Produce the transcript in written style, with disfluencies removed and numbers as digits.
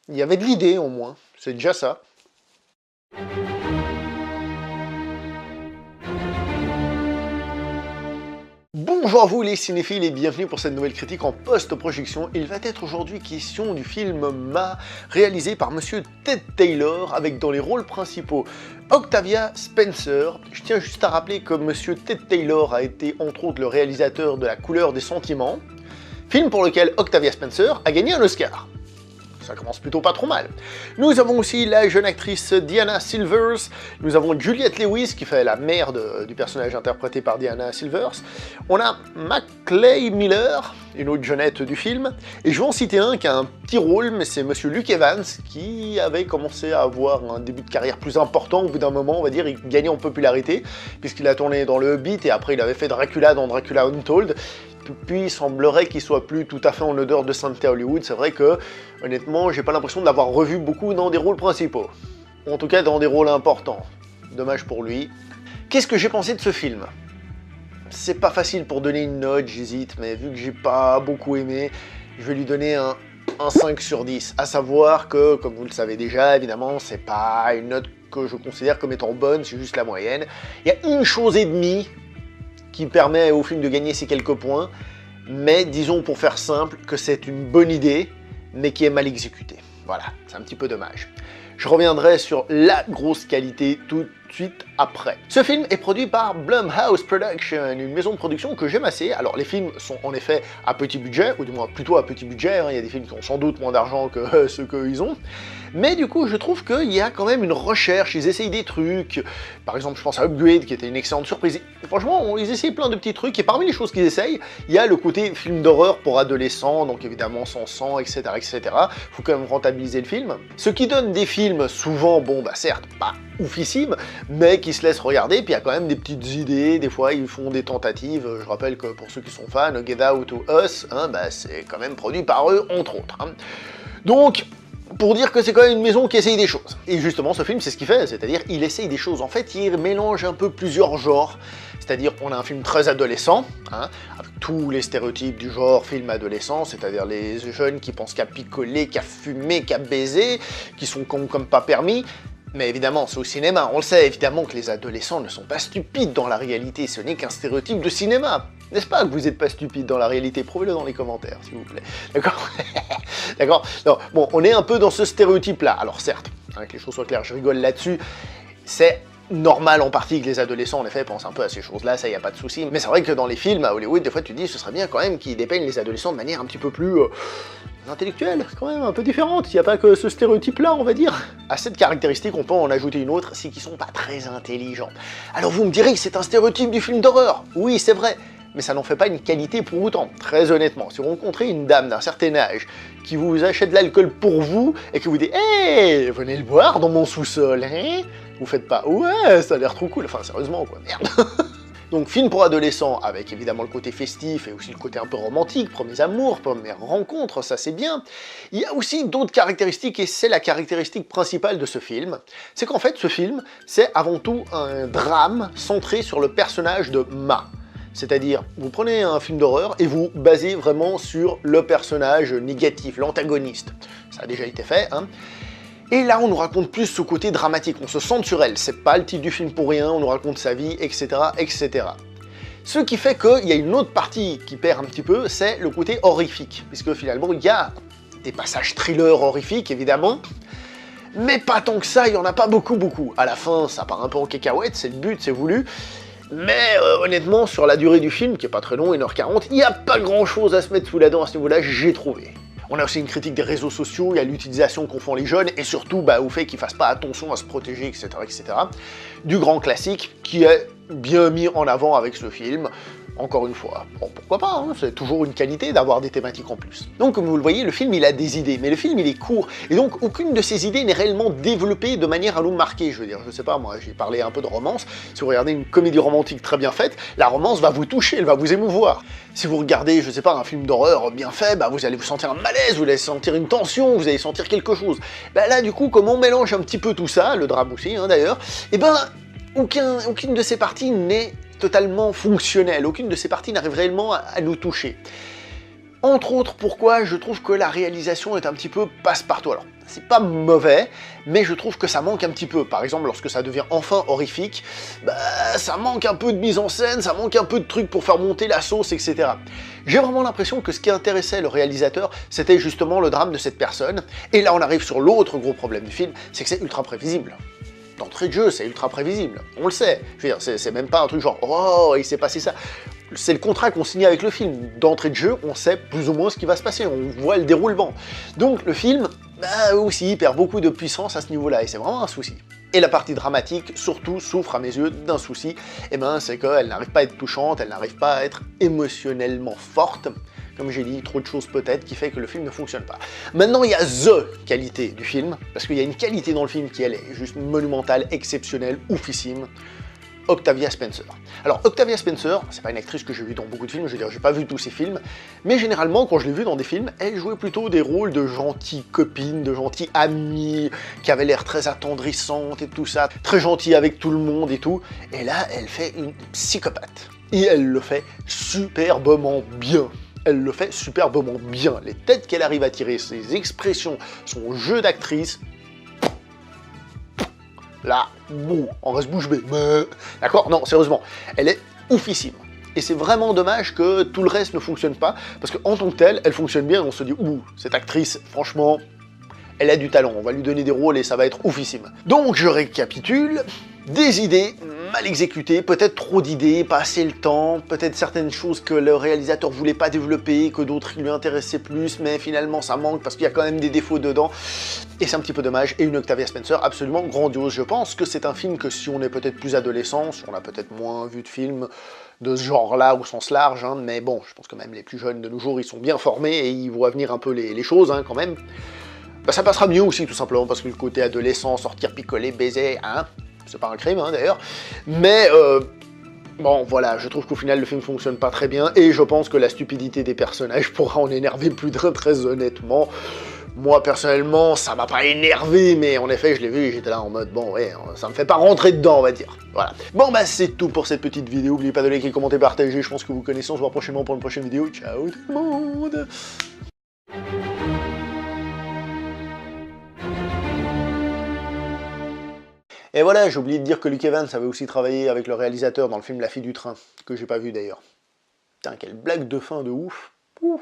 Il y avait de l'idée, au moins. C'est déjà ça. Bonjour à vous les cinéphiles et bienvenue pour cette nouvelle critique en post-projection. Il va être aujourd'hui question du film Ma, réalisé par monsieur Ted Taylor, avec dans les rôles principaux Octavia Spencer. Je tiens juste à rappeler que monsieur Ted Taylor a été entre autres le réalisateur de La couleur des sentiments, film pour lequel Octavia Spencer a gagné un Oscar. Ça commence plutôt pas trop mal. Nous avons aussi la jeune actrice Diana Silvers, nous avons Juliette Lewis qui fait la mère du personnage interprété par Diana Silvers, on a Maclay Miller, une autre jeunette du film, et je vais en citer un qui a un petit rôle, mais c'est monsieur Luke Evans qui avait commencé à avoir un début de carrière plus important au bout d'un moment, on va dire, il gagnait en popularité, puisqu'il a tourné dans Le Hobbit et après il avait fait Dracula dans Dracula Untold. Puis il semblerait qu'il soit plus tout à fait en odeur de sainteté Hollywood. C'est vrai que, honnêtement, j'ai pas l'impression de l'avoir revu beaucoup dans des rôles principaux. En tout cas, dans des rôles importants. Dommage pour lui. Qu'est-ce que j'ai pensé de ce film? C'est pas facile pour donner une note, j'hésite, mais vu que j'ai pas beaucoup aimé, je vais lui donner un 5 sur 10. À savoir que, comme vous le savez déjà, évidemment, c'est pas une note que je considère comme étant bonne, c'est juste la moyenne. Il y a une chose et demie qui permet au film de gagner ces quelques points, mais disons pour faire simple que c'est une bonne idée, mais qui est mal exécutée. Voilà, c'est un petit peu dommage. Je reviendrai sur la grosse qualité tout de suite après. Ce film est produit par Blumhouse Productions, une maison de production que j'aime assez. Alors les films sont en effet à petit budget, ou du moins plutôt à petit budget, hein. Il y a des films qui ont sans doute moins d'argent que ceux qu'ils ont. Mais du coup, je trouve qu'il y a quand même une recherche, ils essayent des trucs. Par exemple, je pense à Upgrade, qui était une excellente surprise. Franchement, ils essayent plein de petits trucs, et parmi les choses qu'ils essayent, il y a le côté film d'horreur pour adolescents, donc évidemment sans sang, etc., etc. Faut quand même rentabiliser le film. Ce qui donne des films souvent, bon, bah certes, pas oufissimes, mais qui se laissent regarder, puis il y a quand même des petites idées, des fois ils font des tentatives. Je rappelle que pour ceux qui sont fans, Get Out ou Us, hein, bah, c'est quand même produit par eux, entre autres. Hein. Donc, pour dire que c'est quand même une maison qui essaye des choses. Et justement, ce film, c'est ce qu'il fait, c'est-à-dire il essaye des choses. En fait, il mélange un peu plusieurs genres. C'est-à-dire qu'on a un film très adolescent, hein, avec tous les stéréotypes du genre film adolescent, c'est-à-dire les jeunes qui pensent qu'à picoler, qu'à fumer, qu'à baiser, qui sont comme pas permis. Mais évidemment, c'est au cinéma, on le sait évidemment que les adolescents ne sont pas stupides dans la réalité, ce n'est qu'un stéréotype de cinéma. N'est-ce pas que vous n'êtes pas stupide dans la réalité? Prouvez-le dans les commentaires, s'il vous plaît. D'accord? D'accord? Non, bon, on est un peu dans ce stéréotype-là. Alors certes, hein, que les choses soient claires, je rigole là-dessus, c'est normal en partie que les adolescents, en effet, pensent un peu à ces choses-là, ça y a pas de souci. Mais c'est vrai que dans les films, à Hollywood, des fois tu te dis, ce serait bien quand même qu'ils dépeignent les adolescents de manière un petit peu plus intellectuelle, quand même un peu différente, il n'y a pas que ce stéréotype-là, on va dire. À cette caractéristique, on peut en ajouter une autre, c'est qu'ils sont pas très intelligents. Alors vous me direz que c'est un stéréotype du film d'horreur, oui c'est vrai, mais ça n'en fait pas une qualité pour autant, très honnêtement. Si vous rencontrez une dame d'un certain âge qui vous achète de l'alcool pour vous, et que vous dites « Hey, venez le boire dans mon sous-sol, hein ?» Vous faites pas « Ouais, ça a l'air trop cool », enfin sérieusement quoi, merde. Donc film pour adolescents, avec évidemment le côté festif et aussi le côté un peu romantique, premiers amours, premières rencontres, ça c'est bien. Il y a aussi d'autres caractéristiques, et c'est la caractéristique principale de ce film, c'est qu'en fait ce film, c'est avant tout un drame centré sur le personnage de Ma. C'est-à-dire, vous prenez un film d'horreur et vous basez vraiment sur le personnage négatif, l'antagoniste. Ça a déjà été fait, hein. Et là, on nous raconte plus ce côté dramatique, on se centre sur elle, c'est pas le titre du film pour rien, on nous raconte sa vie, etc., etc. Ce qui fait qu'il y a une autre partie qui perd un petit peu, c'est le côté horrifique, puisque finalement, il y a des passages thriller horrifiques, évidemment, mais pas tant que ça, il y en a pas beaucoup. À la fin, ça part un peu en cacahuète, c'est le but, c'est voulu, mais honnêtement, sur la durée du film, qui est pas très long, 1h40, il n'y a pas grand-chose à se mettre sous la dent à ce niveau-là, j'ai trouvé. On a aussi une critique des réseaux sociaux, il y a l'utilisation qu'en font les jeunes, et surtout bah, au fait qu'ils fassent pas attention à se protéger, etc., etc. Du grand classique, qui est bien mis en avant avec ce film. Encore une fois, bon, pourquoi pas, hein, c'est toujours une qualité d'avoir des thématiques en plus. Donc comme vous le voyez, le film il a des idées, mais le film il est court, et donc aucune de ces idées n'est réellement développée de manière à nous marquer. Je veux dire, je sais pas, moi j'ai parlé un peu de romance, si vous regardez une comédie romantique très bien faite, la romance va vous toucher, elle va vous émouvoir. Si vous regardez, je sais pas, un film d'horreur bien fait, bah vous allez vous sentir un malaise, vous allez sentir une tension, vous allez sentir quelque chose. Bah là du coup, comme on mélange un petit peu tout ça, le drame aussi hein, d'ailleurs, et ben aucune de ces parties n'est totalement fonctionnelle, aucune de ces parties n'arrive réellement à nous toucher. Entre autres, pourquoi je trouve que la réalisation est un petit peu passe-partout. Alors, c'est pas mauvais, mais je trouve que ça manque un petit peu. Par exemple, lorsque ça devient enfin horrifique, bah, ça manque un peu de mise en scène, ça manque un peu de trucs pour faire monter la sauce, etc. J'ai vraiment l'impression que ce qui intéressait le réalisateur, c'était justement le drame de cette personne. Et là, on arrive sur l'autre gros problème du film, c'est que c'est ultra prévisible. D'entrée de jeu, c'est ultra prévisible. On le sait. Je veux dire, c'est même pas un truc genre « Oh, il s'est passé ça ». C'est le contrat qu'on signe avec le film. D'entrée de jeu, on sait plus ou moins ce qui va se passer, on voit le déroulement. Donc le film, bah aussi, il perd beaucoup de puissance à ce niveau-là, et c'est vraiment un souci. Et la partie dramatique, surtout, souffre à mes yeux d'un souci, et ben c'est qu'elle n'arrive pas à être touchante, elle n'arrive pas à être émotionnellement forte. Comme j'ai dit, trop de choses peut-être qui fait que le film ne fonctionne pas. Maintenant, il y a THE qualité du film, parce qu'il y a une qualité dans le film qui, elle, est juste monumentale, exceptionnelle, oufissime. Octavia Spencer. Alors, Octavia Spencer, c'est pas une actrice que j'ai vue dans beaucoup de films, je veux dire, j'ai pas vu tous ses films, mais généralement, quand je l'ai vue dans des films, elle jouait plutôt des rôles de gentilles copines, de gentilles amies, qui avaient l'air très attendrissantes et tout ça, très gentille avec tout le monde et tout, et là, elle fait une psychopathe. Et elle le fait superbement bien. Elle le fait superbement bien. Les têtes qu'elle arrive à tirer, ses expressions, son jeu d'actrice, là, bon, on reste bouche bée. D'accord? Non, sérieusement, elle est oufissime. Et c'est vraiment dommage que tout le reste ne fonctionne pas, parce qu'en tant que telle, elle fonctionne bien, et on se dit, ouh, cette actrice, franchement, elle a du talent, on va lui donner des rôles et ça va être oufissime. Donc je récapitule, des idées mal exécutées, peut-être trop d'idées, pas assez le temps, peut-être certaines choses que le réalisateur voulait pas développer, que d'autres lui intéressaient plus, mais finalement ça manque parce qu'il y a quand même des défauts dedans, et c'est un petit peu dommage, et une Octavia Spencer absolument grandiose. Je pense que c'est un film que si on est peut-être plus adolescent, si on a peut-être moins vu de films de ce genre-là au sens large, hein, mais bon, je pense que même les plus jeunes de nos jours, ils sont bien formés et ils voient venir un peu les choses hein, quand même. Bah, ça passera mieux aussi, tout simplement, parce que le côté adolescent, sortir, picoler, baiser, hein, c'est pas un crime, hein, d'ailleurs, mais bon, voilà, je trouve qu'au final, le film fonctionne pas très bien, et je pense que la stupidité des personnages pourra en énerver plus d'un, très honnêtement. Moi, personnellement, ça m'a pas énervé, mais en effet, je l'ai vu et j'étais là en mode, bon, ouais, ça me fait pas rentrer dedans, on va dire. Voilà. Bon, bah, c'est tout pour cette petite vidéo. N'oubliez pas de liker, commenter, partager. Je pense que vous connaissez. On se voit prochainement pour une prochaine vidéo. Ciao tout le monde! Et voilà, j'ai oublié de dire que Luke Evans avait aussi travaillé avec le réalisateur dans le film La fille du train, que j'ai pas vu d'ailleurs. Putain, quelle blague de fin de ouf. Ouf.